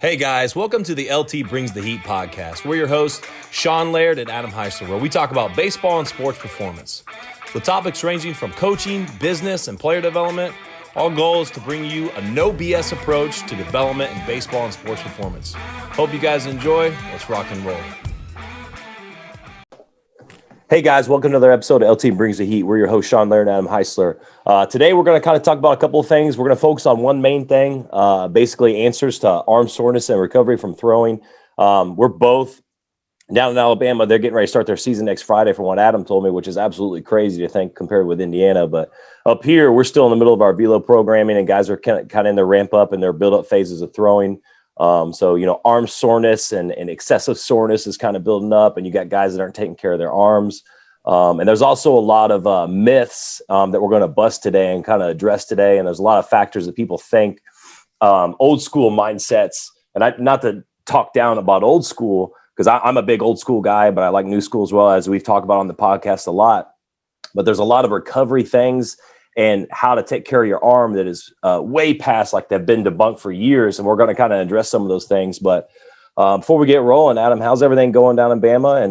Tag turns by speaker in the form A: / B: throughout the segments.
A: Hey guys, welcome to the LT Brings the Heat podcast. We're your hosts, Sean Laird and Adam Heisler, where we talk about baseball and sports performance. With topics ranging from coaching, business, and player development, our goal is to bring you a no BS approach to development in baseball and sports performance. Hope you guys enjoy. Let's rock and roll. Hey guys, welcome to another episode of LT Brings the Heat. We're your host, Sean Laird and Adam Heisler. Today we're going to kind of talk about a couple of things. We're going to focus on one main thing, basically answers to arm soreness and recovery from throwing. We're both down in Alabama. They're getting ready to start their season next Friday from what Adam told me, which is absolutely crazy to think compared with Indiana. But up here, we're still in the middle of our velo programming, and guys are kind of in their ramp up and their build up phases of throwing. So, arm soreness and excessive soreness is kind of building up, and you got guys that aren't taking care of their arms. And there's also a lot of myths that we're going to bust today and kind of address today. And there's a lot of factors that people think, old school mindsets. And not to talk down about old school, because I'm a big old school guy, but I like new school as well, as we've talked about on the podcast a lot. But there's a lot of recovery things and how to take care of your arm that is way past, like they've been debunked for years. And we're going to kind of address some of those things. But before we get rolling, Adam, how's everything going down in Bama?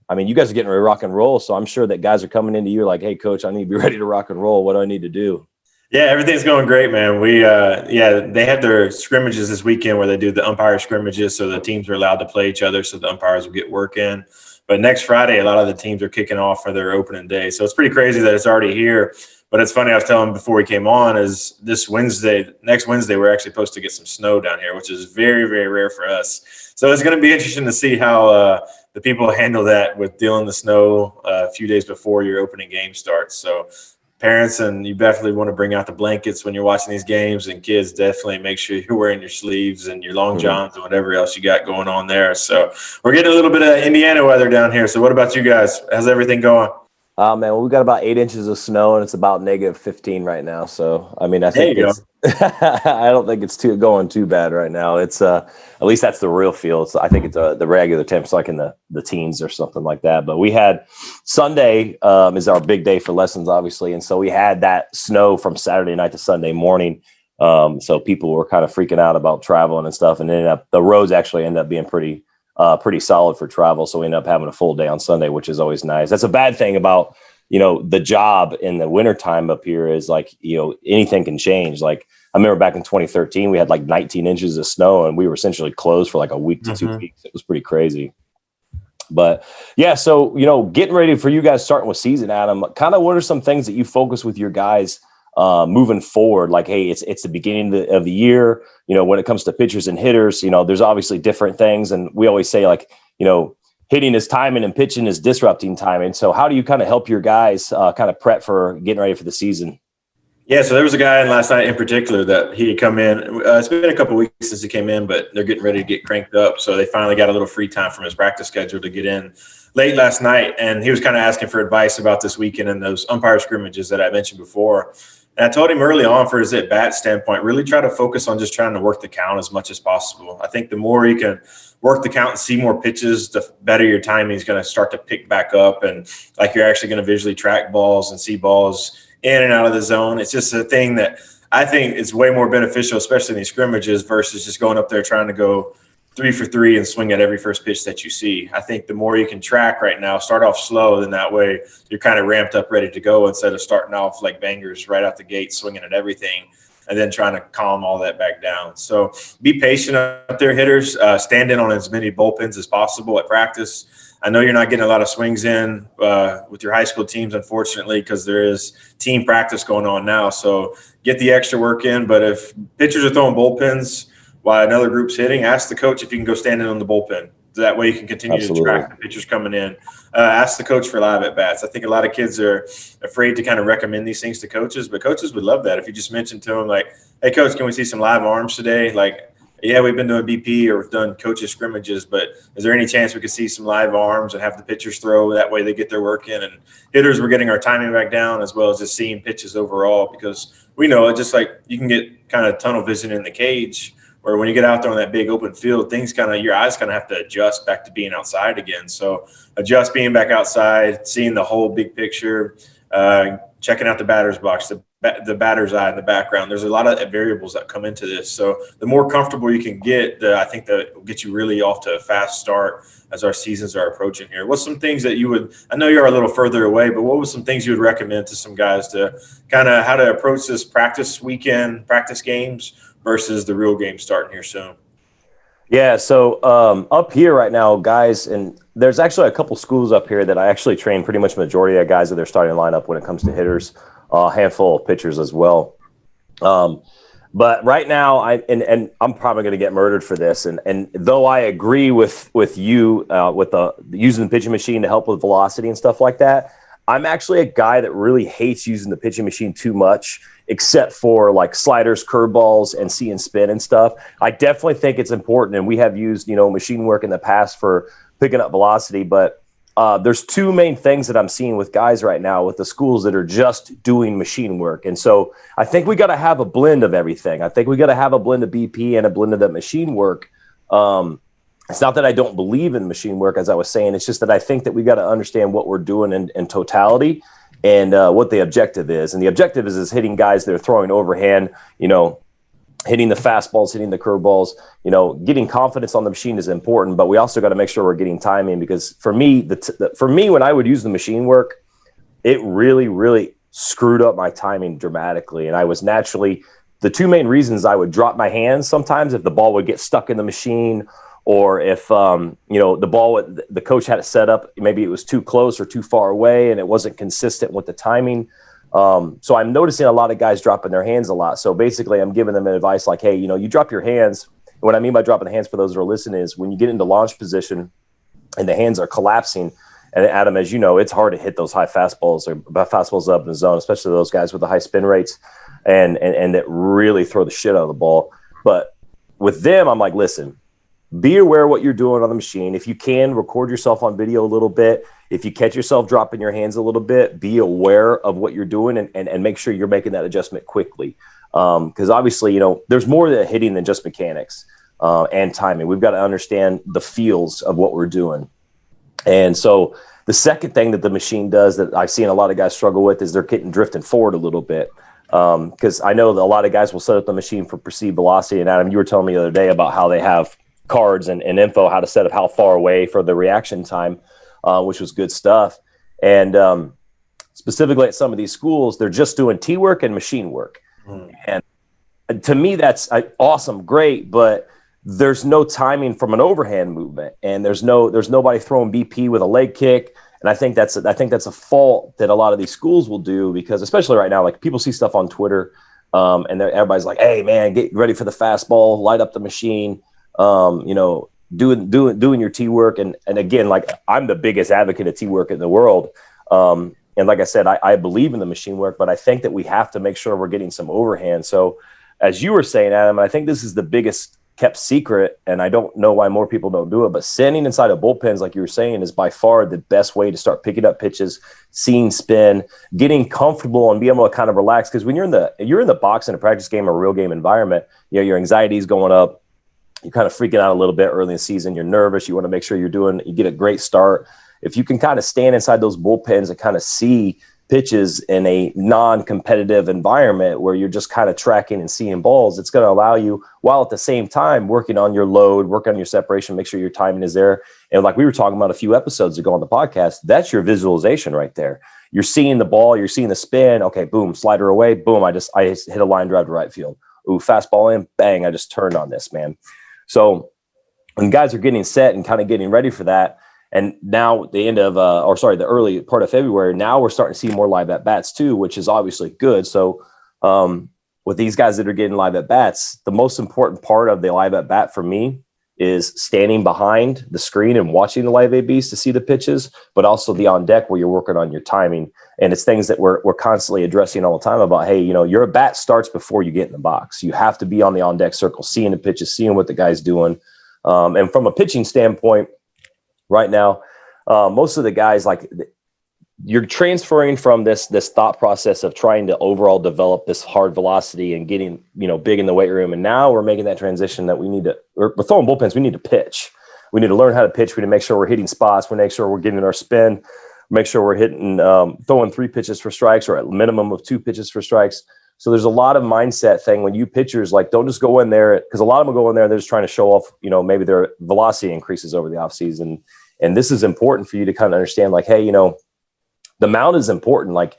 A: And you guys are getting ready to rock and roll. So I'm sure that guys are coming into you like, hey, coach, I need to be ready to rock and roll. What do I need to do?
B: Yeah, everything's going great, man. They had their scrimmages this weekend where they do the umpire scrimmages. So the teams are allowed to play each other. So the umpires will get work in. But next Friday, a lot of the teams are kicking off for their opening day. So it's pretty crazy that it's already here. But it's funny, I was telling him before we came on, is next Wednesday, we're actually supposed to get some snow down here, which is very, very rare for us. So it's going to be interesting to see how the people handle that with dealing the snow a few days before your opening game starts. So parents, and you definitely want to bring out the blankets when you're watching these games, and kids, definitely make sure you're wearing your sleeves and your long johns and whatever else you got going on there. So we're getting a little bit of Indiana weather down here. So what about you guys? How's everything going?
A: We've got about 8 inches of snow, and it's about -15 right now. So, I think I don't think it's going too bad right now. It's at least that's the real feel. So I think it's the regular temps, like in the teens or something like that. But we had Sunday is our big day for lessons, obviously, and so we had that snow from Saturday night to Sunday morning. So people were kind of freaking out about traveling and stuff, and the roads actually ended up being pretty solid for travel. So we ended up having a full day on Sunday, which is always nice. That's a bad thing about, the job in the wintertime up here is like, anything can change. Like I remember back in 2013, we had like 19 inches of snow and we were essentially closed for like a week to 2 weeks. It was pretty crazy. But yeah, so, getting ready for you guys starting with season, Adam, kind of what are some things that you focus with your guys moving forward? Like, hey, it's the beginning of the year, when it comes to pitchers and hitters, there's obviously different things. And we always say like, hitting is timing and pitching is disrupting timing. So how do you kind of help your guys kind of prep for getting ready for the season?
B: Yeah, so there was a guy in last night in particular that he had come in. It's been a couple of weeks since he came in, but they're getting ready to get cranked up. So they finally got a little free time from his practice schedule to get in late last night. And he was kind of asking for advice about this weekend and those umpire scrimmages that I mentioned before. And I told him early on, for his at-bat standpoint, really try to focus on just trying to work the count as much as possible. I think the more you can work the count and see more pitches, the better your timing is going to start to pick back up. And like you're actually going to visually track balls and see balls in and out of the zone. It's just a thing that I think is way more beneficial, especially in these scrimmages, versus just going up there trying to go 3 for 3 and swing at every first pitch that you see. I think the more you can track right now, start off slow, then that way you're kind of ramped up, ready to go, instead of starting off like bangers right out the gate, swinging at everything, and then trying to calm all that back down. So be patient up there, hitters. Stand in on as many bullpens as possible at practice. I know you're not getting a lot of swings in with your high school teams, unfortunately, because there is team practice going on now. So get the extra work in. But if pitchers are throwing bullpens while another group's hitting, ask the coach if you can go stand in on the bullpen. That way you can continue to track the pitchers coming in. Ask the coach for live at-bats. I think a lot of kids are afraid to kind of recommend these things to coaches, but coaches would love that. If you just mentioned to them, like, hey, coach, can we see some live arms today? Like, yeah, we've been doing BP or we've done coaches scrimmages, but is there any chance we could see some live arms and have the pitchers throw? That way they get their work in. And hitters, we're getting our timing back down, as well as just seeing pitches overall, because we know it, just like you can get kind of tunnel vision in the cage, where when you get out there on that big open field, things your eyes kind of have to adjust back to being outside again. So adjust being back outside, seeing the whole big picture, checking out the batter's box, the the batter's eye in the background. There's a lot of variables that come into this. So the more comfortable you can get, I think that will get you really off to a fast start as our seasons are approaching here. What's some things that you would, I know you're a little further away, but what was some things you would recommend to some guys to kind of how to approach this practice weekend, practice games versus the real game starting here soon?
A: Yeah, so up here right now, guys, and there's actually a couple schools up here that I actually train pretty much majority of guys that they're starting lineup when it comes to hitters, a handful of pitchers as well. But right now, and I'm probably going to get murdered for this, and though I agree with you with the using the pitching machine to help with velocity and stuff like that, I'm actually a guy that really hates using the pitching machine too much, except for like sliders, curveballs, and see and spin and stuff. I definitely think it's important, and we have used, machine work in the past for picking up velocity, but there's two main things that I'm seeing with guys right now with the schools that are just doing machine work. And so I think we got to have a blend of everything. I think we got to have a blend of BP and a blend of that machine work. It's not that I don't believe in machine work, as I was saying. It's just that I think that we got to understand what we're doing in totality and what the objective is. And the objective is hitting guys that are throwing overhand, hitting the fastballs, hitting the curveballs, getting confidence on the machine is important, but we also got to make sure we're getting timing, because for me, when I would use the machine work, it really, really screwed up my timing dramatically. And I was naturally, the two main reasons I would drop my hands sometimes if the ball would get stuck in the machine, or if, the ball, the coach had it set up, maybe it was too close or too far away and it wasn't consistent with the timing. So I'm noticing a lot of guys dropping their hands a lot. So basically I'm giving them advice like, hey, you drop your hands. What I mean by dropping the hands for those that are listening is when you get into launch position and the hands are collapsing, and Adam, as you know, it's hard to hit those high fastballs or fastballs up in the zone, especially those guys with the high spin rates and that really throw the shit out of the ball. But with them, I'm like, listen, be aware of what you're doing on the machine. If you can, record yourself on video a little bit. If you catch yourself dropping your hands a little bit, be aware of what you're doing and make sure you're making that adjustment quickly. Because obviously, there's more to hitting than just mechanics and timing. We've got to understand the feels of what we're doing. And so the second thing that the machine does that I've seen a lot of guys struggle with is they're getting drifting forward a little bit. Because I know that a lot of guys will set up the machine for perceived velocity. And Adam, you were telling me the other day about how they have cards and info how to set up how far away for the reaction time, which was good stuff. And specifically at some of these schools, they're just doing T work and machine work. And to me, that's awesome, great, but there's no timing from an overhand movement, and there's nobody throwing BP with a leg kick. And I think that's a fault that a lot of these schools will do, because especially right now, like people see stuff on Twitter, and everybody's like, "Hey man, get ready for the fastball, light up the machine." Doing your T work. And again, like I'm the biggest advocate of T work in the world. And like I said, I believe in the machine work, but I think that we have to make sure we're getting some overhand. So as you were saying, Adam, I think this is the biggest kept secret, and I don't know why more people don't do it, but standing inside of bullpens, like you were saying, is by far the best way to start picking up pitches, seeing spin, getting comfortable and being able to kind of relax. Because when you're in the box in a practice game or a real game environment, your anxiety is going up. You're kind of freaking out a little bit early in the season. You're nervous. You want to make sure you get a great start. If you can kind of stand inside those bullpens and kind of see pitches in a non-competitive environment where you're just kind of tracking and seeing balls, it's going to allow you, while at the same time working on your load, working on your separation, make sure your timing is there. And like we were talking about a few episodes ago on the podcast, that's your visualization right there. You're seeing the ball, you're seeing the spin. Okay, boom, slider away, boom, I just hit a line drive to right field. Ooh, fastball in, bang, I just turned on this, man. So when guys are getting set and kind of getting ready for that, and now the early part of February, now we're starting to see more live at bats too, which is obviously good. So with these guys that are getting live at bats, the most important part of the live at bat for me is standing behind the screen and watching the live ABs to see the pitches, but also the on deck where you're working on your timing. And it's things that we're constantly addressing all the time about, hey, your at bat starts before you get in the box. You have to be on the on deck circle, seeing the pitches, seeing what the guy's doing. And from a pitching standpoint, right now, most of the guys, like, you're transferring from this thought process of trying to overall develop this hard velocity and getting, big in the weight room. And now we're making that transition that we're throwing bullpens. We need to pitch. We need to learn how to pitch. We need to make sure we're hitting spots. We make sure we're getting our spin, make sure we're hitting, throwing 3 pitches for strikes or at minimum of 2 pitches for strikes. So there's a lot of mindset thing when you pitchers, like, don't just go in there, because a lot of them go in there, they're just trying to show off, maybe their velocity increases over the offseason. And this is important for you to kind of understand, like, hey, the mound is important. Like,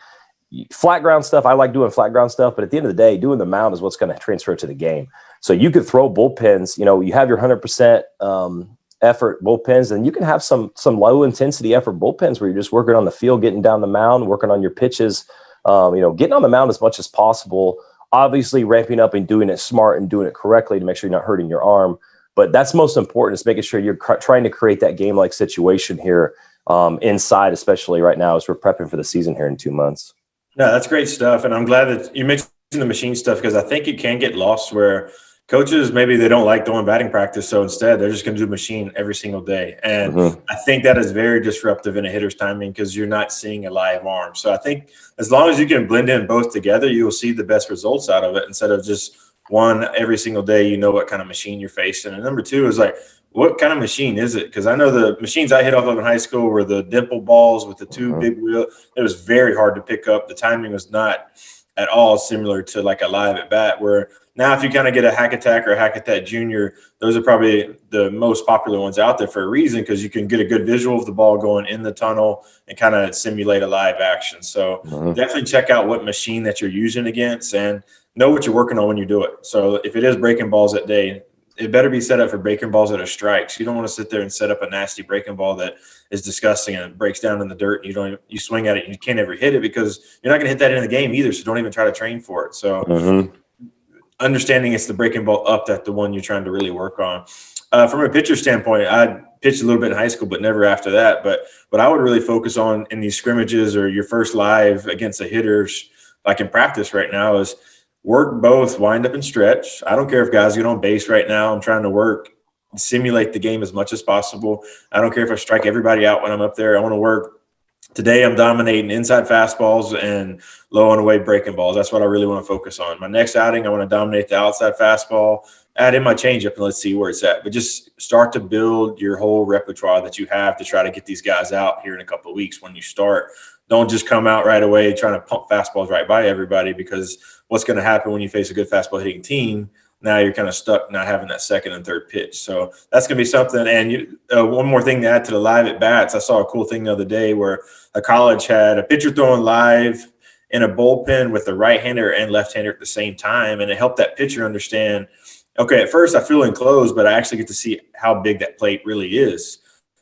A: flat ground stuff, I like doing flat ground stuff, but at the end of the day, doing the mound is what's going to transfer to the game. So you could throw bullpens, you have your 100% effort bullpens, and you can have some low intensity effort bullpens where you're just working on the field, getting down the mound, working on your pitches, getting on the mound as much as possible, obviously ramping up and doing it smart and doing it correctly to make sure you're not hurting your arm. But that's most important, is making sure you're trying to create that game-like situation here inside, especially right now as we're prepping for the season here in 2 months.
B: No, that's great stuff. And I'm glad that you mentioned the machine stuff, because I think it can get lost where coaches, maybe they don't like doing batting practice. So instead, they're just going to do machine every single day. And I think that is very disruptive in a hitter's timing, because you're not seeing a live arm. So I think as long as you can blend in both together, you will see the best results out of it, instead of just one every single day, what kind of machine you're facing. And number two is, like, what kind of machine is it? Because I know the machines I hit off of in high school were the dimple balls with the two big wheels. It was very hard to pick up. The timing was not at all similar to like a live at bat, where now if you kind of get a hack attack or a hack attack junior, those are probably the most popular ones out there for a reason, because you can get a good visual of the ball going in the tunnel and kind of simulate a live action. So definitely check out what machine that you're using against, and know what you're working on when you do it. So if it is breaking balls that day, it better be set up for breaking balls that are strikes. You don't want to sit there and set up a nasty breaking ball that is disgusting and it breaks down in the dirt, and you swing at it and you can't ever hit it, because you're not going to hit that in the game either. So don't even try to train for it. So understanding it's the breaking ball up that the one you're trying to really work on. From a pitcher standpoint, I pitched a little bit in high school, but never after that. But what I would really focus on in these scrimmages or your first live against the hitters, like in practice right now, is work both wind up and stretch. I don't care if guys get on base right now. I'm trying to simulate the game as much as possible. I don't care if I strike everybody out when I'm up there. I want to work. Today I'm dominating inside fastballs and low and away breaking balls. That's what I really want to focus on. My next outing, I want to dominate the outside fastball, add in my changeup, and let's see where it's at. But just start to build your whole repertoire that you have to try to get these guys out here in a couple of weeks when you start. Don't just come out right away trying to pump fastballs right by everybody, because what's going to happen when you face a good fastball hitting team, now you're kind of stuck not having that second and third pitch. So that's going to be something. And one more thing to add to the live at bats, I saw a cool thing the other day where a college had a pitcher throwing live in a bullpen with the right-hander and left-hander at the same time, and it helped that pitcher understand, okay, at first I feel enclosed, but I actually get to see how big that plate really is.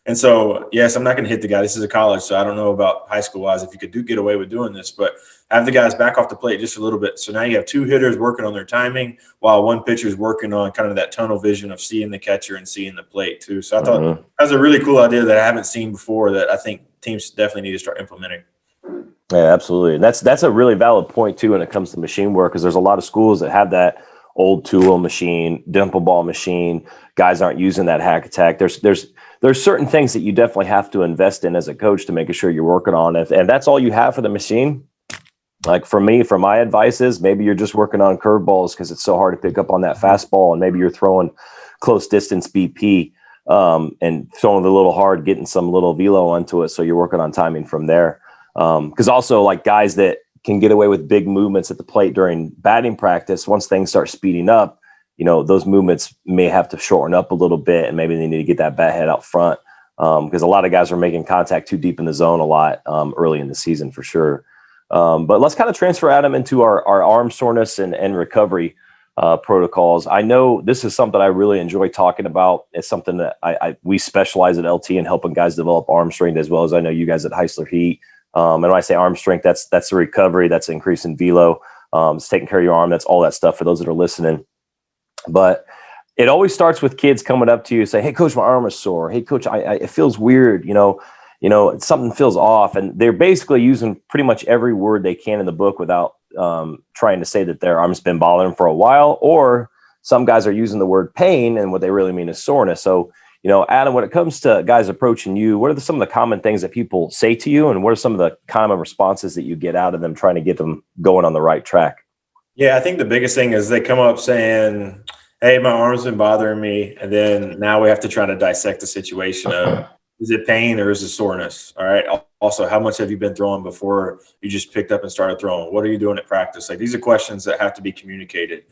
B: And so, yes, I'm not going to hit the guy. This is a college, so I don't know about high school-wise if you could get away with doing this, but have the guys back off the plate just a little bit. So now you have two hitters working on their timing while one pitcher is working on kind of that tunnel vision of seeing the catcher and seeing the plate too. So I thought that was a really cool idea that I haven't seen before that I think teams definitely need to start implementing.
A: Yeah, absolutely. And that's a really valid point too when it comes to machine work, because there's a lot of schools that have that old tool machine, dimple ball machine. Guys aren't using that hack attack. There's certain things that you definitely have to invest in as a coach to make sure you're working on it. And that's all you have for the machine. Like for me, for my advice is maybe you're just working on curveballs because it's so hard to pick up on that fastball, and maybe you're throwing close distance BP and throwing it a little hard, getting some little velo onto it. So you're working on timing from there. Because also, like, guys that can get away with big movements at the plate during batting practice, once things start speeding up, those movements may have to shorten up a little bit, and maybe they need to get that bat head out front, because a lot of guys are making contact too deep in the zone a lot early in the season for sure. But let's kind of transfer Adam into our arm soreness and recovery protocols. I know this is something I really enjoy talking about. It's something that we specialize at LT in helping guys develop arm strength, as well as I know you guys at Heisler Heat. And when I say arm strength, that's the recovery, that's increasing velo, it's taking care of your arm, that's all that stuff for those that are listening. But it always starts with kids coming up to you and say, "Hey, coach, my arm is sore. Hey, coach, it feels weird. Something feels off." And they're basically using pretty much every word they can in the book without trying to say that their arm's been bothering them for a while. Or some guys are using the word pain, and what they really mean is soreness. So, Adam, when it comes to guys approaching you, what are some of the common things that people say to you, and what are some of the common responses that you get out of them trying to get them going on the right track?
B: Yeah, I think the biggest thing is they come up saying, "Hey, my arm's been bothering me." And then now we have to try to dissect the situation of, is it pain or is it soreness? All right. also, how much have you been throwing before you just picked up and started throwing? What are you doing at practice? Like, these are questions that have to be communicated.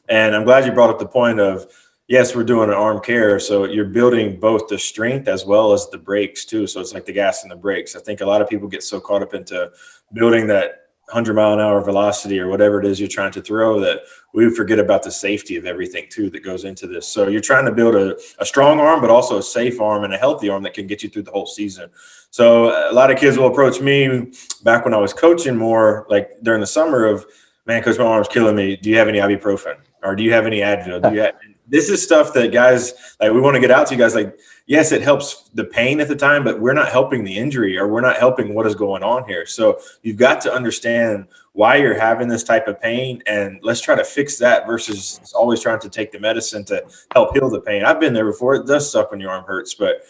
B: And I'm glad you brought up the point of, yes, we're doing an arm care. So you're building both the strength as well as the brakes too. So it's like the gas and the brakes. I think a lot of people get so caught up into building that 100-mile-an-hour velocity or whatever it is you're trying to throw that we forget about the safety of everything too that goes into this. So you're trying to build a strong arm, but also a safe arm and a healthy arm that can get you through the whole season. So a lot of kids will approach me back when I was coaching more, like during the summer, of, man, coach, my arm's killing me. Do you have any ibuprofen? Or do you have any Advil? This is stuff that guys, like, we want to get out to you guys. Like, yes, it helps the pain at the time, but we're not helping the injury, or we're not helping what is going on here. So you've got to understand why you're having this type of pain, and let's try to fix that versus always trying to take the medicine to help heal the pain. I've been there before. It does suck when your arm hurts, but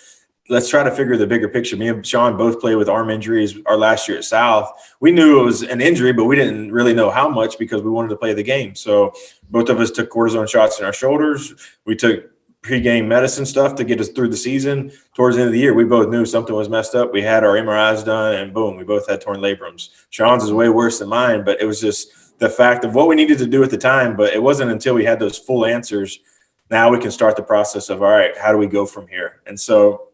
B: let's try to figure the bigger picture. Me and Sean both played with arm injuries our last year at South. We knew it was an injury, but we didn't really know how much because we wanted to play the game. So both of us took cortisone shots in our shoulders. We took pre-game medicine stuff to get us through the season. Towards the end of the year, we both knew something was messed up. We had our MRIs done, and boom, we both had torn labrums. Sean's is way worse than mine, but it was just the fact of what we needed to do at the time. But it wasn't until we had those full answers, now we can start the process of, all right, how do we go from here? And so,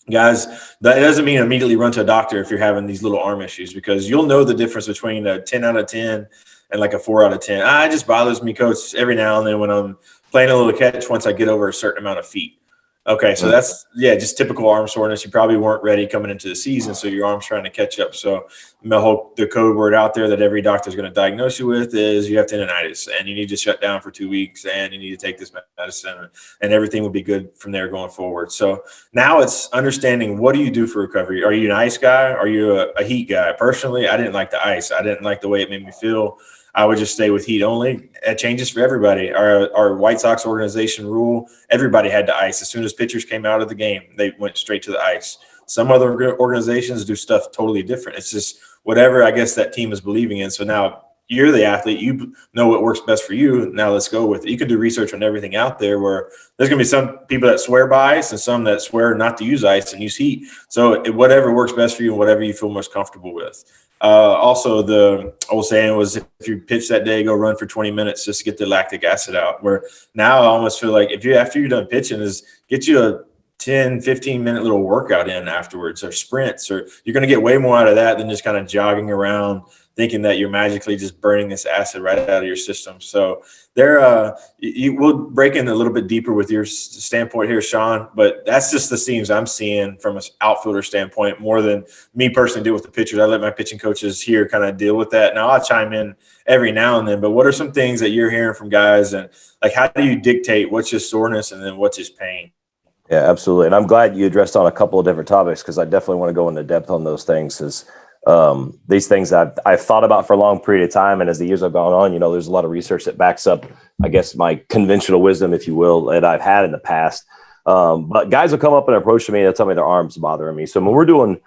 B: guys, that doesn't mean immediately run to a doctor if you're having these little arm issues, because you'll know the difference between a 10 out of 10 and like a 4 out of 10. It just bothers me, coach, every now and then when I'm playing a little catch once I get over a certain amount of feet. Okay, so that's, just typical arm soreness. You probably weren't ready coming into the season, so your arm's trying to catch up. So the code word out there that every doctor is going to diagnose you with is you have tendonitis, and you need to shut down for 2 weeks, and you need to take this medicine, and everything will be good from there going forward. So now it's understanding, what do you do for recovery? Are you an ice guy? Are you a heat guy? Personally, I didn't like the ice. I didn't like the way it made me feel. I would just stay with heat only. It changes for everybody. Our White Sox organization rule, everybody had to ice. As soon as pitchers came out of the game, they went straight to the ice. Some other organizations do stuff totally different. It's just whatever, I guess, that team is believing in. So now you're the athlete. You know what works best for you. Now let's go with it. You can do research on everything out there, where there's going to be some people that swear by ice and some that swear not to use ice and use heat. So whatever works best for you and whatever you feel most comfortable with. Also, the old saying was, if you pitch that day, go run for 20 minutes just to get the lactic acid out. Where now I almost feel like after you're done pitching, is get you a 10, 15-minute little workout in afterwards, or sprints, or you're going to get way more out of that than just kind of jogging around thinking that you're magically just burning this acid right out of your system. So we'll break in a little bit deeper with your standpoint here, Sean, but that's just the themes I'm seeing from an outfielder standpoint, more than me personally deal with the pitchers. I let my pitching coaches here kind of deal with that. Now I'll chime in every now and then, but what are some things that you're hearing from guys, and like, how do you dictate what's his soreness and then what's his pain?
A: Yeah, absolutely. And I'm glad you addressed on a couple of different topics, because I definitely want to go into depth on those things. Because these things I've thought about for a long period of time, and as the years have gone on, there's a lot of research that backs up, I guess, my conventional wisdom, if you will, that I've had in the past. But guys will come up and approach me, and they'll tell me their arms bothering me. So when we're doing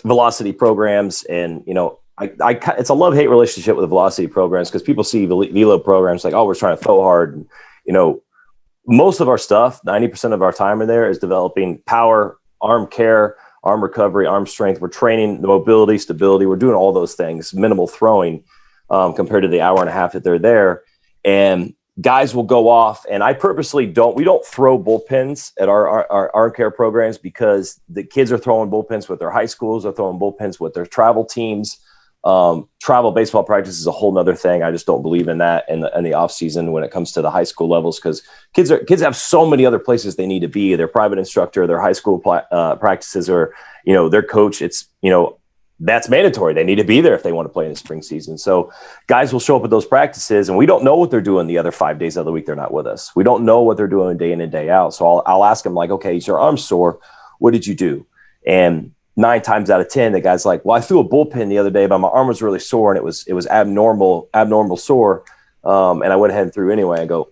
A: velocity programs, and it's a love-hate relationship with the velocity programs, because people see velo programs like, oh, we're trying to throw hard, and most of our stuff, 90% of our time in there, is developing power, arm care, arm recovery, arm strength. We're training the mobility, stability. We're doing all those things, minimal throwing compared to the hour and a half that they're there. And guys will go off, and I purposely we don't throw bullpens at our arm care programs, because the kids are throwing bullpens with their high schools, they're throwing bullpens with their travel teams. Travel baseball practice is a whole nother thing. I just don't believe in that in the off season when it comes to the high school levels, because kids have so many other places they need to be. Their private instructor, their high school practices, or their coach. It's that's mandatory. They need to be there if they want to play in the spring season. So guys will show up at those practices, and we don't know what they're doing the other 5 days of the week they're not with us. We don't know what they're doing day in and day out. So I'll ask them, like, okay, is your arm sore? What did you do? And 9 times out of 10, the guy's like, well, I threw a bullpen the other day, but my arm was really sore, and it was abnormal sore. And I went ahead and threw anyway. I go,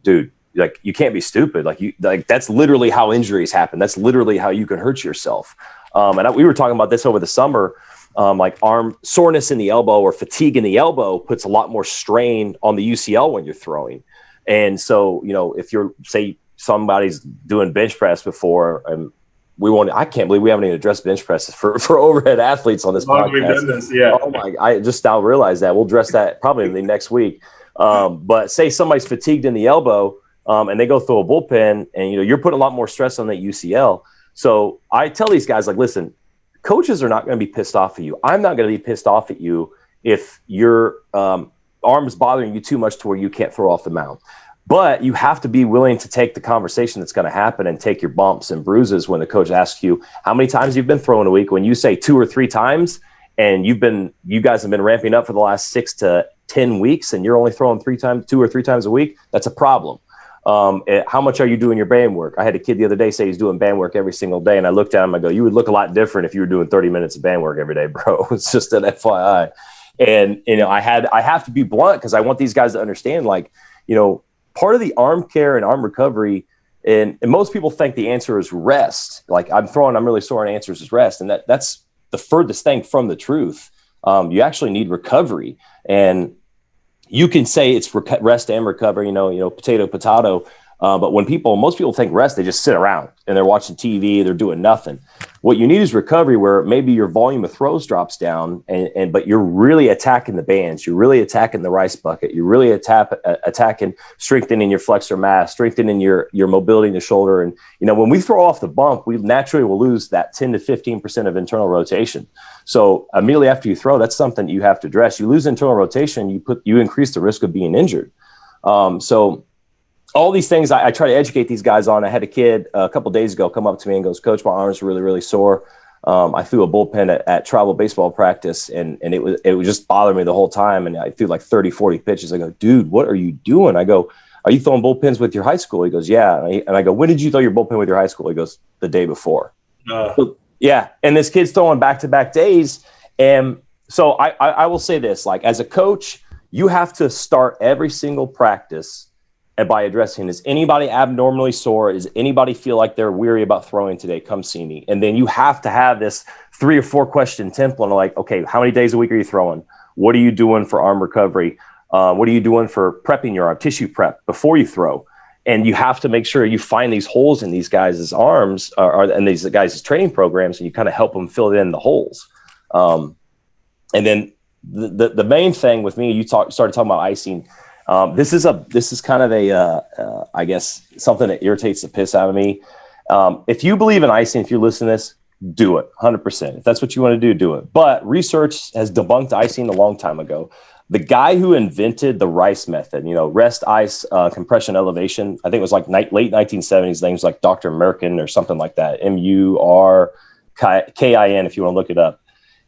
A: dude, like, you can't be stupid. Like that's literally how injuries happen. That's literally how you can hurt yourself. We were talking about this over the summer. Like, arm soreness in the elbow or fatigue in the elbow puts a lot more strain on the UCL when you're throwing. And so, if you're, say, somebody's doing bench press before, and I can't believe we haven't even addressed bench presses for overhead athletes on this podcast.
B: We've done this, yeah.
A: Oh my, I just now realized that. We'll address that probably in the next week. But say somebody's fatigued in the elbow, and they go through a bullpen, and you're putting a lot more stress on that UCL. So I tell these guys, like, listen, coaches are not going to be pissed off at you. I'm not going to be pissed off at you if your arm is bothering you too much to where you can't throw off the mound. But you have to be willing to take the conversation that's going to happen and take your bumps and bruises when the coach asks you how many times you've been throwing a week. When you say 2 or 3 times, and you guys have been ramping up for the last 6 to 10 weeks, and you're only throwing 2 or 3 times a week, that's a problem. How much are you doing your band work? I had a kid the other day say he's doing band work every single day, and I looked at him. I go, you would look a lot different if you were doing 30 minutes of band work every day, bro. It's just an FYI. And I have to be blunt because I want these guys to understand, like, part of the arm care and arm recovery, and most people think the answer is rest. Like, I'm really sore, and answers is rest, and that's the furthest thing from the truth. You actually need recovery, and you can say it's rest and recovery, potato. But most people think rest, they just sit around and they're watching TV, they're doing nothing. What you need is recovery, where maybe your volume of throws drops down, but you're really attacking the bands, you're really attacking the rice bucket, you're really attacking, strengthening your flexor mass, strengthening your mobility in the shoulder. And when we throw off the bump, we naturally will lose that 10 to 15% of internal rotation. So immediately after you throw, that's something you have to address. You lose internal rotation, you increase the risk of being injured. So all these things I try to educate these guys on. I had a kid a couple of days ago come up to me and goes, Coach, my arms are really, really sore. I threw a bullpen at travel baseball practice, and it was just bothering me the whole time. And I threw like 30, 40 pitches. I go, dude, what are you doing? I go, are you throwing bullpens with your high school? He goes, yeah. And I go, when did you throw your bullpen with your high school? He goes, the day before. So, yeah. And this kid's throwing back-to-back days. And so I will say this, like, as a coach, you have to start every single practice and by addressing, is anybody abnormally sore? Does anybody feel like they're weary about throwing today? Come see me. And then you have to have this 3 or 4 question template, like, okay, how many days a week are you throwing? What are you doing for arm recovery? What are you doing for prepping your arm, tissue prep before you throw? And you have to make sure you find these holes in these guys' arms and these guys' training programs, and you kind of help them fill in the holes. And then the main thing with me, started talking about icing. This is kind of I guess something that irritates the piss out of me. If you believe in icing, if you're listening to this, do it 100%. If that's what you want to do it. But research has debunked icing a long time ago. The guy who invented the RICE method, rest, ice, compression, elevation, I think it was like late 1970s. Names like Dr. American or something like that. MURKIN, if you want to look it up.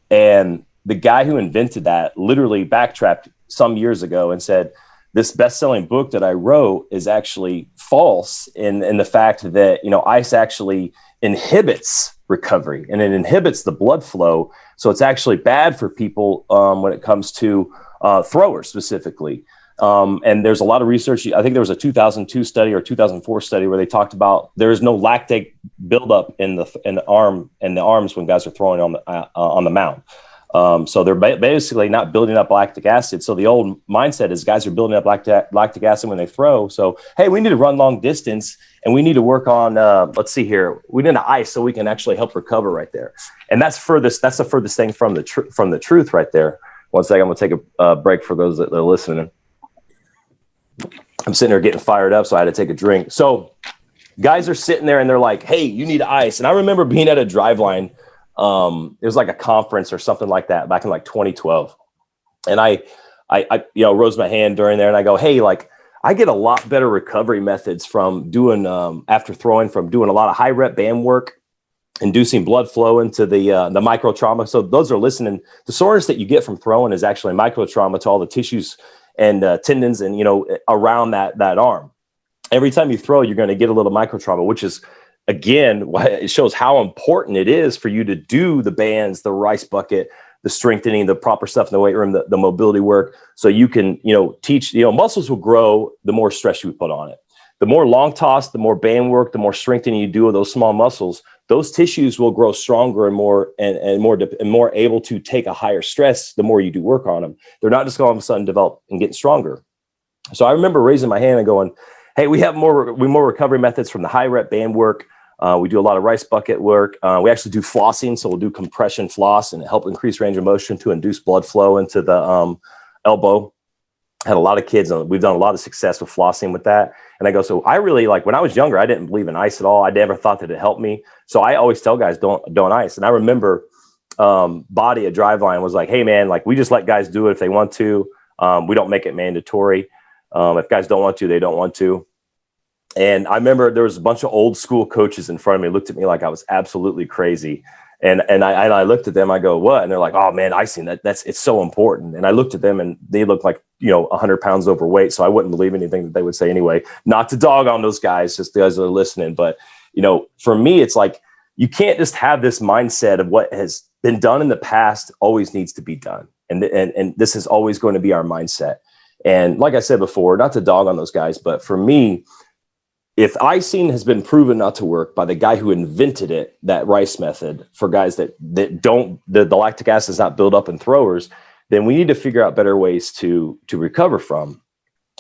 A: And the guy who invented that literally backtracked some years ago and said, this best-selling book that I wrote is actually false in the fact that, ice actually inhibits recovery, and it inhibits the blood flow. So it's actually bad for people when it comes to throwers specifically. And there's a lot of research. I think there was a 2002 study or 2004 study where they talked about there is no lactate buildup in the arms when guys are throwing on the mound. So they're basically not building up lactic acid. So the old mindset is guys are building up lactic acid when they throw. So, hey, we need to run long distance, and we need to work on, let's see here, we need to ice so we can actually help recover right there. And that's the furthest thing from the truth right there. One second, I'm going to take a break for those that are listening. I'm sitting there getting fired up, so I had to take a drink. So guys are sitting there and they're like, hey, you need ice. And I remember being at a driveline. It was like a conference or something like that back in like 2012. And I rose my hand during there and I go, hey, like, I get a lot better recovery methods from doing, after throwing, from doing a lot of high rep band work, inducing blood flow into the micro trauma. So those are listening. The soreness that you get from throwing is actually micro trauma to all the tissues and tendons and, around that arm. Every time you throw, you're going to get a little micro trauma, which is, again, it shows how important it is for you to do the bands, the rice bucket, the strengthening, the proper stuff in the weight room, the mobility work. So you can, teach, muscles will grow the more stress you put on it. The more long toss, the more band work, the more strengthening you do of those small muscles, those tissues will grow stronger and more able to take a higher stress the more you do work on them. They're not just all of a sudden develop and getting stronger. So I remember raising my hand and going, hey, we have more recovery methods from the high rep band work. We do a lot of rice bucket work. We actually do flossing. So we'll do compression floss and help increase range of motion to induce blood flow into the elbow. Had a lot of kids, and we've done a lot of success with flossing with that. And I go, so I really, like, when I was younger, I didn't believe in ice at all. I never thought that it helped me. So I always tell guys, don't ice. And I remember Body at Driveline was like, hey man, like, we just let guys do it if they want to. We don't make it mandatory. If guys don't want to, they don't want to. And I remember there was a bunch of old school coaches in front of me, looked at me like I was absolutely crazy. And I looked at them, I go, what? And they're like, oh man, icing, it's so important. And I looked at them and they looked like, 100 pounds overweight. So I wouldn't believe anything that they would say anyway. Not to dog on those guys, just the guys that are listening. But, for me, it's like, you can't just have this mindset of what has been done in the past always needs to be done. And this is always going to be our mindset. And like I said before, not to dog on those guys, but for me, if icing has been proven not to work by the guy who invented it, that rice method, for guys that don't, the lactic acid is not built up in throwers, then we need to figure out better ways to recover from.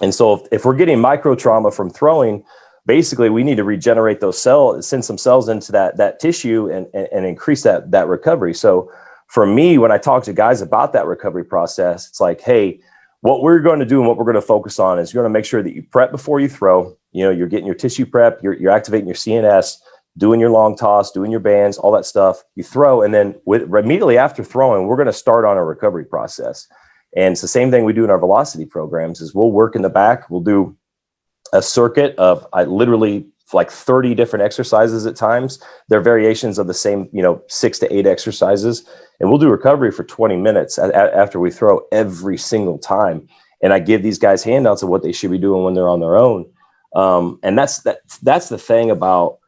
A: And so if we're getting micro trauma from throwing, basically we need to regenerate those cells, send some cells into that tissue and increase that recovery. So for me, when I talk to guys about that recovery process, it's like, hey, what we're going to do and what we're going to focus on is you're going to make sure that you prep before you throw. You're getting your tissue prep, you're activating your CNS, doing your long toss, doing your bands, all that stuff. You throw, and then immediately after throwing, we're going to start on a recovery process. And it's the same thing we do in our velocity programs. Is we'll work in the back. We'll do a circuit of literally like 30 different exercises at times. They're variations of the same, 6 to 8 exercises, and we'll do recovery for 20 minutes after we throw every single time. And I give these guys handouts of what they should be doing when they're on their own. And that's the thing about,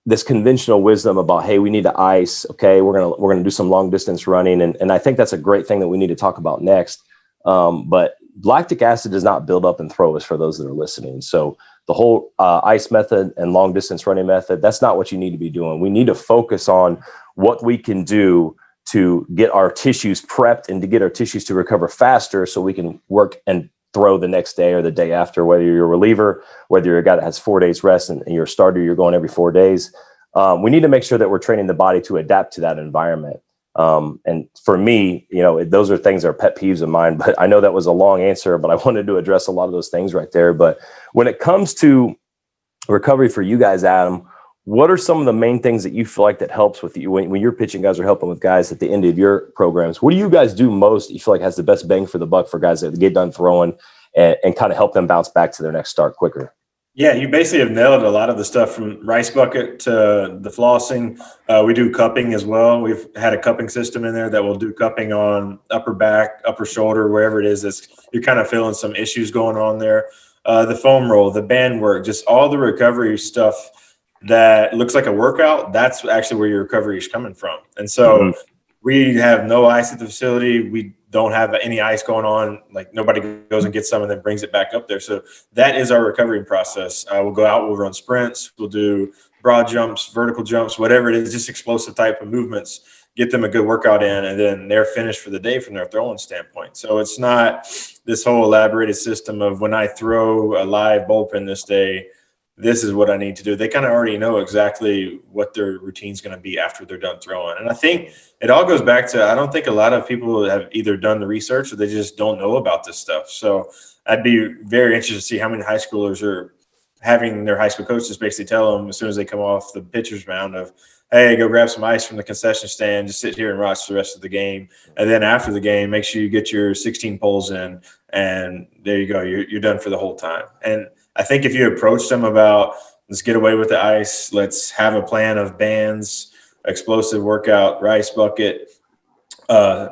A: this conventional wisdom about, hey, we need to ice. Okay, we're gonna do some long distance running, and I think that's a great thing that we need to talk about next. But lactic acid does not build up in throwers, for those that are listening. So the whole ice method and long distance running method, that's not what you need to be doing. We need to focus on what we can do to get our tissues prepped and to get our tissues to recover faster, so we can work and throw the next day or the day after, whether you're a reliever, whether you're a guy that has 4 days rest and you're a starter, you're going every 4 days. We need to make sure that we're training the body to adapt to that environment. And for me, those are things that are pet peeves of mine, but I know that was a long answer, but I wanted to address a lot of those things right there. But when it comes to recovery for you guys, Adam, what are some of the main things that you feel like that helps with you when you're pitching guys or helping with guys at the end of your programs? What do you guys do most that you feel like has the best bang for the buck for guys that get done throwing and kind of help them bounce back to their next start quicker?
B: Yeah, you basically have nailed a lot of the stuff, from rice bucket to the flossing. We do cupping as well. We've had a cupping system in there that will do cupping on upper back, upper shoulder, wherever it is. You're kind of feeling some issues going on there. The foam roll, the band work, just all the recovery stuff that looks like a workout, that's actually where your recovery is coming from. And so we have no ice at the facility. We don't have any ice going on. Like, nobody goes and gets some and then brings it back up there. So that is our recovery process. We'll go out, we'll run sprints, we'll do broad jumps, vertical jumps, whatever it is, just explosive type of movements, get them a good workout in, and then they're finished for the day from their throwing standpoint. So it's not this whole elaborated system of, when I throw a live bullpen this day, this is what I need to do. They kind of already know exactly what their routine's going to be after they're done throwing. And I think it all goes back to, I don't think a lot of people have either done the research or they just don't know about this stuff. So I'd be very interested to see how many high schoolers are having their high school coaches basically tell them as soon as they come off the pitcher's mound of, hey, go grab some ice from the concession stand, just sit here and watch the rest of the game. And then after the game, make sure you get your 16 pulls in, and there you go. You're done for the whole time. And I think if you approach them about, let's get away with the ice, let's have a plan of bands, explosive workout, rice bucket,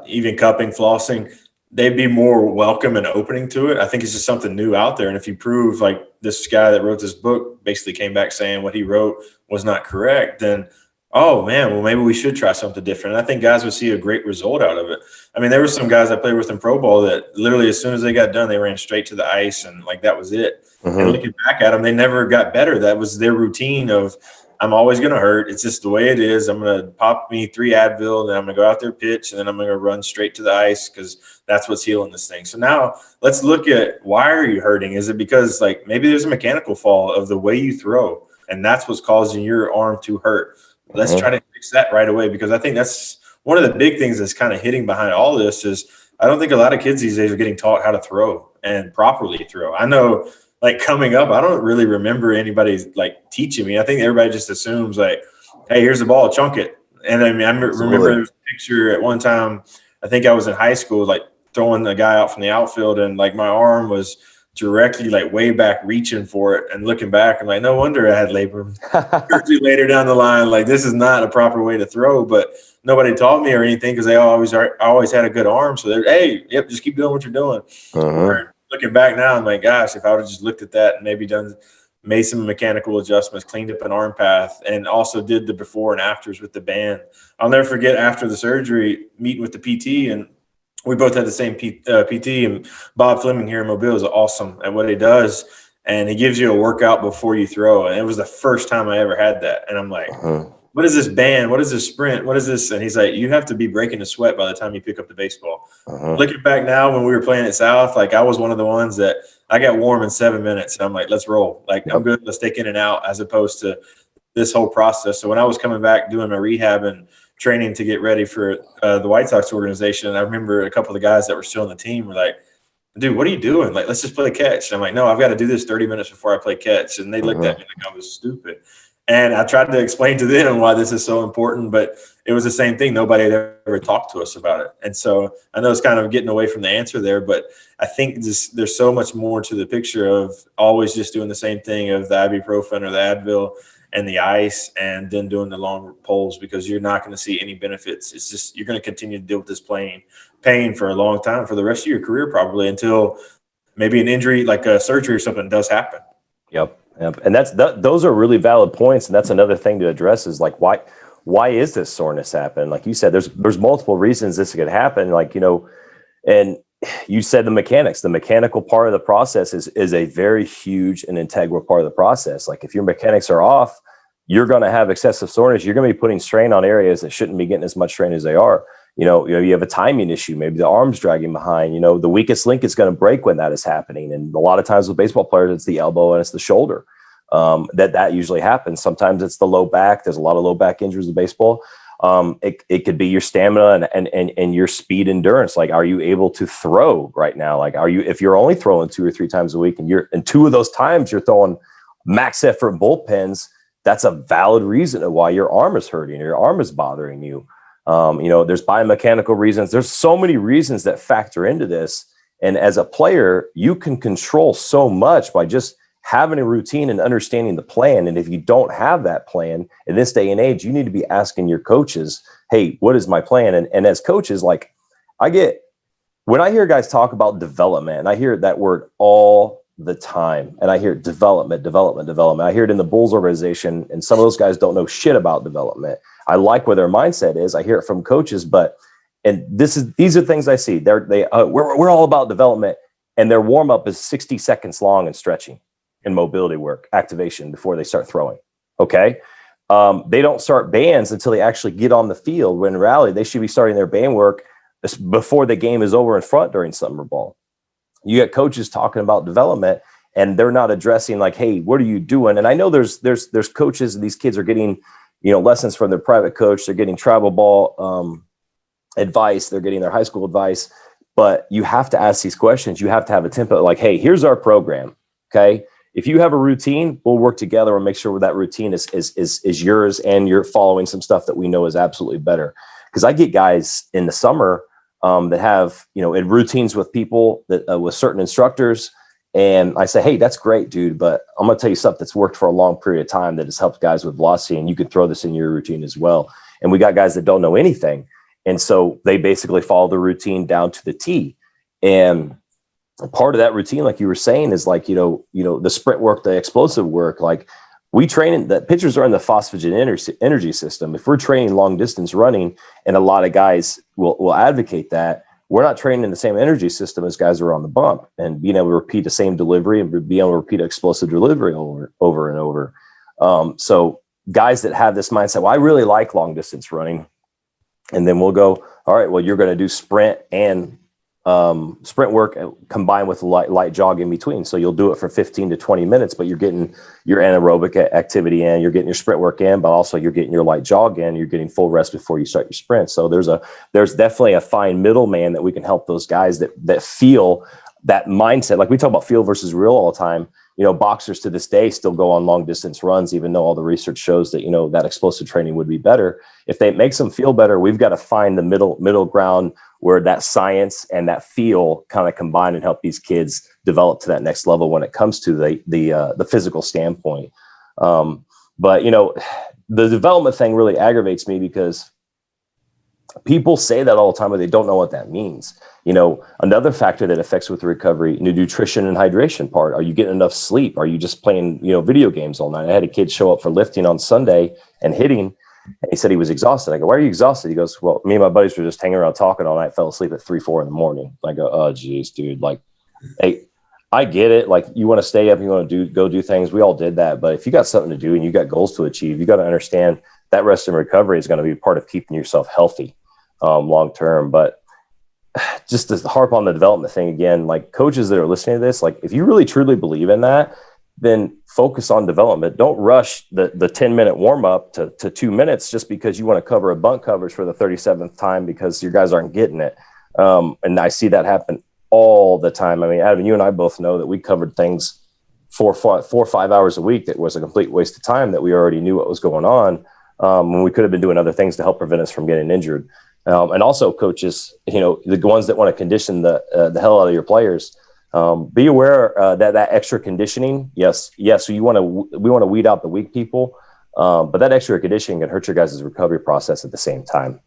B: even cupping, flossing, they'd be more welcome and opening to it. I think it's just something new out there. And if you prove, like this guy that wrote this book basically came back saying what he wrote was not correct, then, oh man, well, maybe we should try something different. And I think guys would see a great result out of it. I mean, there were some guys I played with in pro ball that literally as soon as they got done, they ran straight to the ice, and like that was it. And looking back at them, they never got better. That was their routine of, I'm always going to hurt. It's just the way it is. I'm going to pop me 3 Advil, and then I'm going to go out there, pitch, and then I'm going to run straight to the ice because that's what's healing this thing. So now let's look at, why are you hurting? Is it because, like, maybe there's a mechanical fall of the way you throw? and that's what's causing your arm to hurt. Let's try to fix that right away, because I think that's one of the big things that's kind of hitting behind all this is I don't think a lot of kids these days are getting taught how to throw and properly throw. I know, like, coming up, I don't really remember anybody like teaching me. I think everybody just assumes like, hey, here's the ball, chunk it. And I mean, I remember there was a picture at one time, I think I was in high school, like throwing the guy out from the outfield, and like my arm was directly like way back reaching for it, and looking back, I'm like, no wonder I had labor later down the line. Like, this is not a proper way to throw, but nobody taught me or anything, because they always had a good arm. So they're, hey, yep, just keep doing what you're doing. Looking back now, I'm like, gosh, if I would have just looked at that and maybe made some mechanical adjustments, cleaned up an arm path, and also did the before and afters with the band. I'll never forget, after the surgery, meeting with the PT, and we both had the same PT, and Bob Fleming here in Mobile is awesome at what he does. And he gives you a workout before you throw. And it was the first time I ever had that. And I'm like, what is this band? What is this sprint? What is this? And he's like, you have to be breaking a sweat by the time you pick up the baseball. Looking back now, when we were playing at South, like, I was one of the ones that I got warm in 7 minutes. And I'm like, let's roll. Like, I'm good. Let's take in and out, as opposed to this whole process. So when I was coming back doing my rehab and training to get ready for the White Sox organization, I remember a couple of the guys that were still on the team were like, dude, what are you doing? Like, let's just play catch. And I'm like, no, I've got to do this 30 minutes before I play catch. And they looked at me like I was stupid. And I tried to explain to them why this is so important, but it was the same thing. Nobody had ever talked to us about it. And so I know it's kind of getting away from the answer there, but I think there's so much more to the picture of always just doing the same thing of the ibuprofen or the Advil and the ice, and then doing the long poles, because you're not going to see any benefits. It's just, you're going to continue to deal with this pain for a long time, for the rest of your career, probably, until maybe an injury, like a surgery or something, does happen.
A: Yep. And those are really valid points. And that's another thing to address, is like, why is this soreness happen? Like you said, there's multiple reasons this could happen. Like, and you said the mechanical part of the process is a very huge and integral part of the process. Like, if your mechanics are off, you're going to have excessive soreness. You're going to be putting strain on areas that shouldn't be getting as much strain as they are. You have a timing issue. Maybe the arm's dragging behind. The weakest link is going to break when that is happening. And a lot of times with baseball players, it's the elbow and it's the shoulder that usually happens. Sometimes it's the low back. There's a lot of low back injuries in baseball. It could be your stamina and your speed endurance. Like, are you able to throw right now? Like, if you're only throwing 2 or 3 times a week, and 2 of those times you're throwing max effort bullpens, that's a valid reason why your arm is hurting or your arm is bothering you. There's biomechanical reasons. There's so many reasons that factor into this. And as a player, you can control so much by just having a routine and understanding the plan. And if you don't have that plan in this day and age, you need to be asking your coaches, hey, what is my plan? And as coaches, like, when I hear guys talk about development, and I hear that word all the time, and I hear development. I hear it in the Bulls organization, and some of those guys don't know shit about development. I like where their mindset is. I hear it from coaches, these are things I see. We're all about development, and their warm up is 60 seconds long and stretching and mobility work, activation before they start throwing. Okay. They don't start bands until they actually get on the field. When in rally, they should be starting their band work before the game is over in front during summer ball. You get coaches talking about development, and they're not addressing, like, hey, what are you doing? And I know there's coaches, and these kids are getting, lessons from their private coach. They're getting travel ball advice. They're getting their high school advice. But you have to ask these questions. You have to have a template, like, hey, here's our program. Okay. If you have a routine, we'll work together and make sure that routine is yours, and you're following some stuff that we know is absolutely better. Because I get guys in the summer that have, in routines with people that with certain instructors. And I say, hey, that's great, dude, but I'm going to tell you something that's worked for a long period of time that has helped guys with velocity, and you can throw this in your routine as well. And we got guys that don't know anything. And so they basically follow the routine down to the T. And part of that routine, like you were saying, is like, the sprint work, the explosive work. Like, we train that pitchers are in the phosphagen energy system. If we're training long distance running, and a lot of guys will advocate that, we're not training in the same energy system as guys who are on the bump, and being able to repeat the same delivery and being able to repeat explosive delivery over and over. So guys that have this mindset, well, I really like long distance running. And then we'll go, all right, well, you're going to do sprint and sprint work combined with light jog in between. So you'll do it for 15 to 20 minutes, but you're getting your anaerobic activity in, you're getting your sprint work in, but also you're getting your light jog in, you're getting full rest before you start your sprint. So there's definitely a fine middleman that we can help those guys that feel that mindset. Like we talk about feel versus real all the time. Boxers to this day still go on long distance runs, even though all the research shows that, that explosive training would be better. If it makes them feel better, we've got to find the middle ground where that science and that feel kind of combine and help these kids develop to that next level when it comes to the physical standpoint. But the development thing really aggravates me because people say that all the time, but they don't know what that means. Another factor that affects with the recovery, nutrition and hydration part. Are you getting enough sleep? Are you just playing, video games all night? I had a kid show up for lifting on Sunday and hitting, and he said he was exhausted. I go, why are you exhausted? He goes, well, me and my buddies were just hanging around talking all night, fell asleep at 3, 4 in the morning. I go, oh geez, dude. Like, hey, I get it. Like, you want to stay up, you want to go do things. We all did that. But if you got something to do and you got goals to achieve, you got to understand that rest and recovery is going to be part of keeping yourself healthy long term. But just to harp on the development thing again, like coaches that are listening to this, like if you really truly believe in that, then focus on development. Don't rush the 10-minute warm up to 2 minutes just because you want to cover a bunt coverage for the 37th time because your guys aren't getting it. And I see that happen all the time. I mean, Adam, you and I both know that we covered things 4 or 5 hours a week that was a complete waste of time, that we already knew what was going on when we could have been doing other things to help prevent us from getting injured. And also coaches, the ones that want to condition the hell out of your players, be aware that extra conditioning. Yes. We want to weed out the weak people. But that extra conditioning can hurt your guys' recovery process at the same time.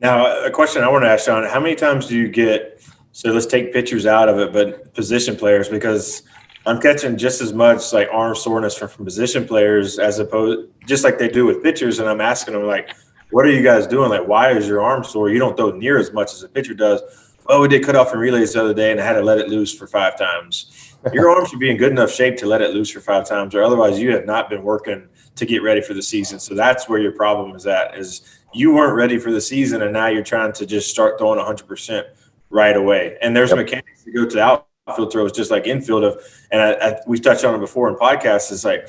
B: Now, a question I want to ask Sean, how many times do you get, so let's take pitchers out of it, but position players, because I'm catching just as much like arm soreness from position players as opposed, just like they do with pitchers. And I'm asking them like, what are you guys doing? Like, why is your arm sore? You don't throw near as much as a pitcher does. Oh, we did cutoff and relays the other day and I had to let it loose for 5 times. Your arm should be in good enough shape to let it loose for 5 times, or otherwise you have not been working to get ready for the season. So that's where your problem is at, is you weren't ready for the season and now you're trying to just start throwing 100% right away. And there's mechanics that go to the outfield throws just like infield and we've touched on it before in podcasts. It's like,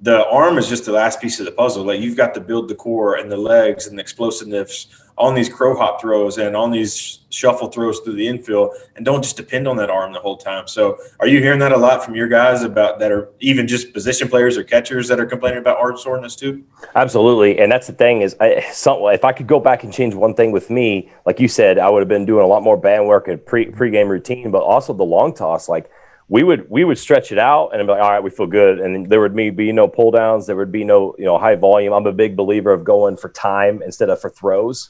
B: the arm is just the last piece of the puzzle. Like, you've got to build the core and the legs and the explosiveness on these crow hop throws and on these shuffle throws through the infield, and don't just depend on that arm the whole time. So are you hearing that a lot from your guys about that, are even just position players or catchers that are complaining about arm soreness too?
A: Absolutely. And that's the thing is, if I could go back and change one thing with me, like you said, I would have been doing a lot more band work and pre-game routine, but also the long toss. Like, we would stretch it out and be like, all right, we feel good. And there would be no pull downs. There would be no, high volume. I'm a big believer of going for time instead of for throws,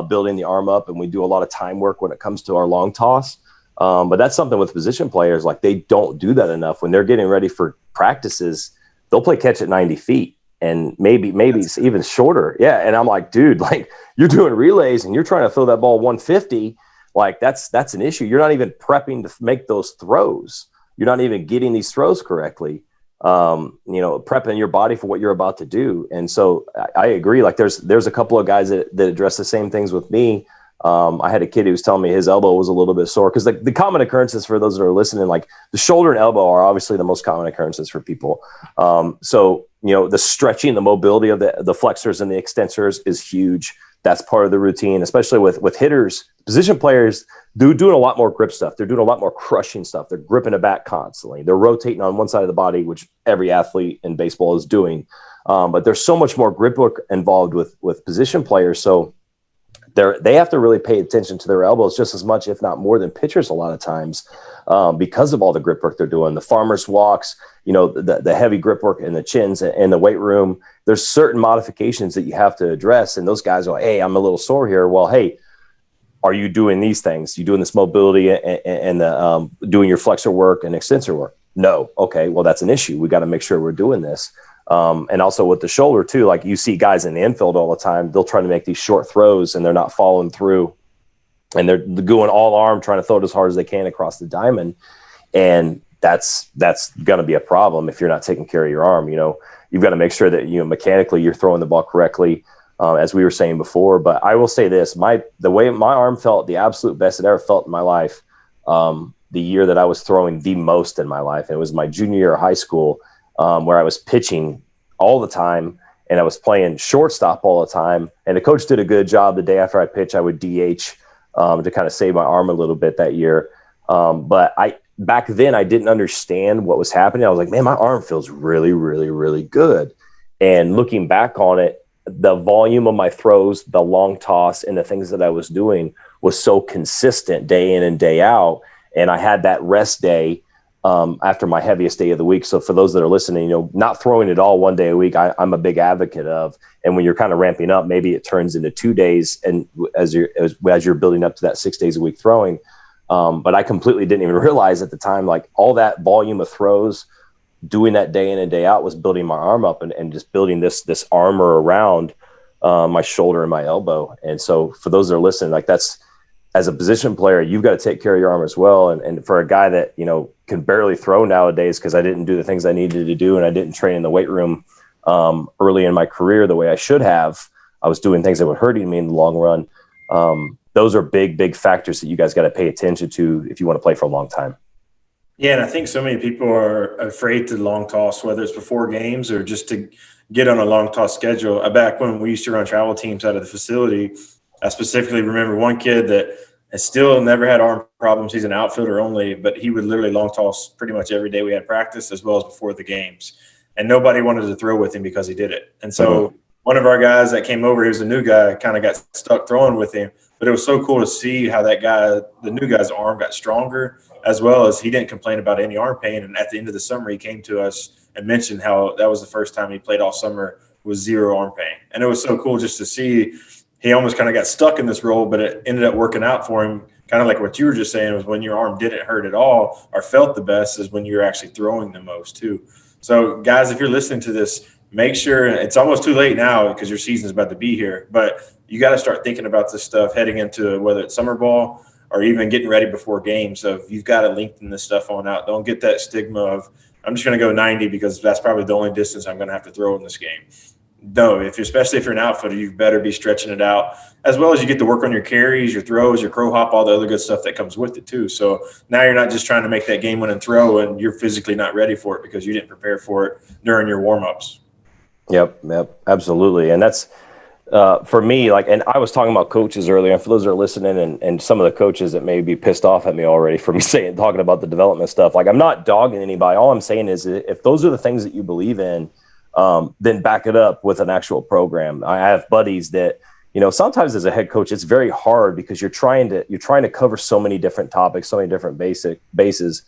A: building the arm up. And we do a lot of time work when it comes to our long toss. But that's something with position players. Like, they don't do that enough. When they're getting ready for practices, they'll play catch at 90 feet and maybe it's even shorter. Yeah. And I'm like, dude, like, you're doing relays and you're trying to throw that ball 150. Like, that's an issue. You're not even prepping to make those throws. You're not even getting these throws correctly, prepping your body for what you're about to do. And so I agree. Like, there's a couple of guys that address the same things with me. I had a kid who was telling me his elbow was a little bit sore, because the common occurrences for those that are listening, like the shoulder and elbow are obviously the most common occurrences for people. So the stretching, the mobility of the flexors and the extensors is huge. That's part of the routine, especially with hitters. Position players doing a lot more grip stuff. They're doing a lot more crushing stuff. They're gripping it back constantly. They're rotating on one side of the body, which every athlete in baseball is doing. But there's so much more grip work involved with position players. So they have to really pay attention to their elbows just as much, if not more, than pitchers a lot of times, because of all the grip work they're doing. The farmer's walks, the heavy grip work in the chins and the weight room. There's certain modifications that you have to address. And those guys are like, hey, I'm a little sore here. Well, hey, are you doing these things? You doing this mobility and the, doing your flexor work and extensor work? No. Okay, well, that's an issue. We got to make sure we're doing this. And also with the shoulder too, like you see guys in the infield all the time, they'll try to make these short throws and they're not following through, and they're going all arm trying to throw it as hard as they can across the diamond. And that's going to be a problem if you're not taking care of your arm. You've got to make sure that, mechanically you're throwing the ball correctly. as we were saying before. But I will say this, the way my arm felt the absolute best it ever felt in my life, the year that I was throwing the most in my life. And it was my junior year of high school, where I was pitching all the time and I was playing shortstop all the time. And the coach did a good job. The day after I pitch, I would DH to kind of save my arm a little bit that year. But back then I didn't understand what was happening. I was like, man, my arm feels really, really, really good. And looking back on it, the volume of my throws, the long toss, and the things that I was doing was so consistent day in and day out. And I had that rest day after my heaviest day of the week. So for those that are listening, not throwing it all one day a week, I'm a big advocate of. And when you're kind of ramping up, maybe it turns into 2 days, and as you're building up to that 6 days a week throwing. But I completely didn't even realize at the time, like all that volume of throws, doing that day in and day out was building my arm up and just building this armor around my shoulder and my elbow. And so for those that are listening, like that's, as a position player, you've got to take care of your arm as well. And for a guy that, can barely throw nowadays because I didn't do the things I needed to do and I didn't train in the weight room early in my career the way I should have, I was doing things that were hurting me in the long run. Those are big, big factors that you guys got to pay attention to if you want to play for a long time.
B: Yeah, and I think so many people are afraid to long toss, whether it's before games or just to get on a long toss schedule. Back when we used to run travel teams out of the facility, I specifically remember one kid that has still never had arm problems. He's an outfielder only, but he would literally long toss pretty much every day we had practice as well as before the games. And nobody wanted to throw with him because he did it. And so one of our guys that came over, he was a new guy, kind of got stuck throwing with him. But it was so cool to see how the new guy's arm got stronger, as well as he didn't complain about any arm pain. And at the end of the summer, he came to us and mentioned how that was the first time he played all summer with 0 arm pain. And it was so cool just to see. He almost kind of got stuck in this role, but it ended up working out for him. Kind of like what you were just saying, was when your arm didn't hurt at all or felt the best is when you're actually throwing the most too. So guys, if you're listening to this, make sure, it's almost too late now because your season's about to be here, but you got to start thinking about this stuff heading into whether it's summer ball or even getting ready before games. So you've got to lengthen this stuff on out. Don't get that stigma of, I'm just going to go 90 because that's probably the only distance I'm going to have to throw in this game. No, especially if you're an outfielder, you better be stretching it out, as well as you get to work on your carries, your throws, your crow hop, all the other good stuff that comes with it too. So now you're not just trying to make that game-winning throw and you're physically not ready for it because you didn't prepare for it during your warm-ups.
A: Yep, absolutely. And that's for me, and I was talking about coaches earlier, and for those that are listening and some of the coaches that may be pissed off at me already for me talking about the development stuff, I'm not dogging anybody. All I'm saying is if those are the things that you believe in, then back it up with an actual program. I have buddies that, sometimes as a head coach, it's very hard because you're trying to cover so many different topics, so many different bases.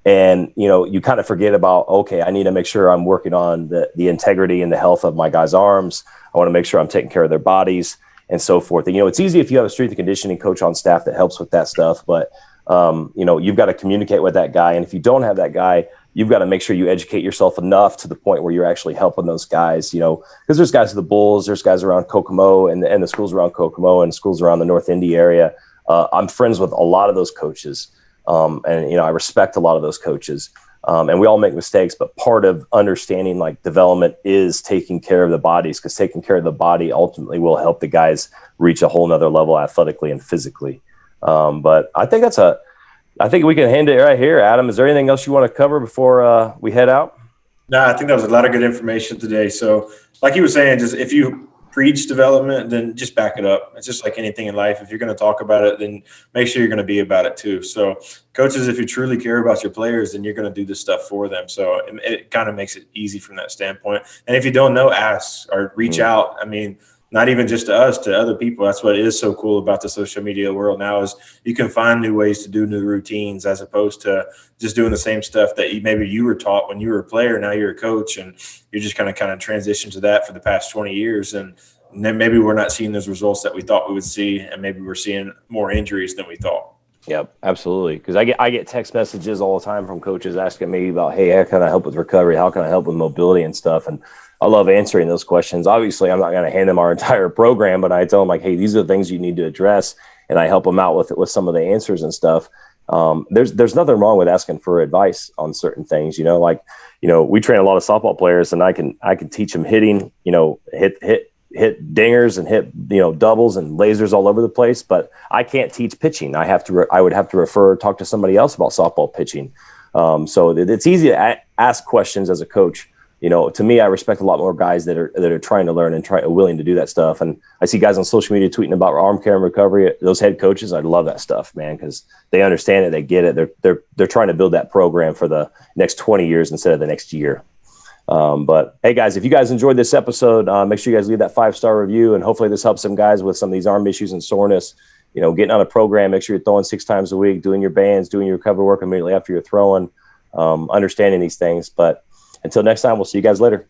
A: And, you kind of forget about, okay, I need to make sure I'm working on the integrity and the health of my guys' arms. I want to make sure I'm taking care of their bodies and so forth. And, it's easy if you have a strength and conditioning coach on staff that helps with that stuff. But, you've got to communicate with that guy. And if you don't have that guy, you've got to make sure you educate yourself enough to the point where you're actually helping those guys, because there's guys at the Bulls, there's guys around Kokomo and the schools around Kokomo and schools around the North Indy area. I'm friends with a lot of those coaches. And I respect a lot of those coaches. And we all make mistakes, but part of understanding development is taking care of the bodies, because taking care of the body ultimately will help the guys reach a whole nother level athletically and physically. But I think we can end it right here. Adam, is there anything else you want to cover before we head out?
B: No, I think that was a lot of good information today. So like you were saying, just if you preach development, then just back it up. It's just like anything in life. If you're going to talk about it, then make sure you're going to be about it too. So coaches, if you truly care about your players, then you're going to do this stuff for them. So it kind of makes it easy from that standpoint. And if you don't know, ask or reach out. I mean, not even just to us, to other people. That's what is so cool about the social media world now is you can find new ways to do new routines as opposed to just doing the same stuff that maybe you were taught when you were a player. Now you're a coach and you're just kind of transitioned to that for the past 20 years. And then maybe we're not seeing those results that we thought we would see. And maybe we're seeing more injuries than we thought.
A: Yep, absolutely. Because I get text messages all the time from coaches asking me about, hey, how can I help with recovery? How can I help with mobility and stuff? And I love answering those questions. Obviously, I'm not going to hand them our entire program, but I tell them like, hey, these are the things you need to address. And I help them out with some of the answers and stuff. There's nothing wrong with asking for advice on certain things, we train a lot of softball players and I can teach them hitting, hit hit dingers and hit, doubles and lasers all over the place, but I can't teach pitching. I would have to talk to somebody else about softball pitching. So it's easy to ask questions as a coach. To me, I respect a lot more guys that are trying to learn and willing to do that stuff. And I see guys on social media tweeting about arm care and recovery. Those head coaches, I love that stuff, man, because they understand it, they get it. They're trying to build that program for the next 20 years instead of the next year. But hey, guys, if you guys enjoyed this episode, make sure you guys leave that 5-star review, and hopefully this helps some guys with some of these arm issues and soreness. Getting on a program, make sure you're throwing 6 times a week, doing your bands, doing your recovery work immediately after you're throwing, understanding these things. But until next time, we'll see you guys later.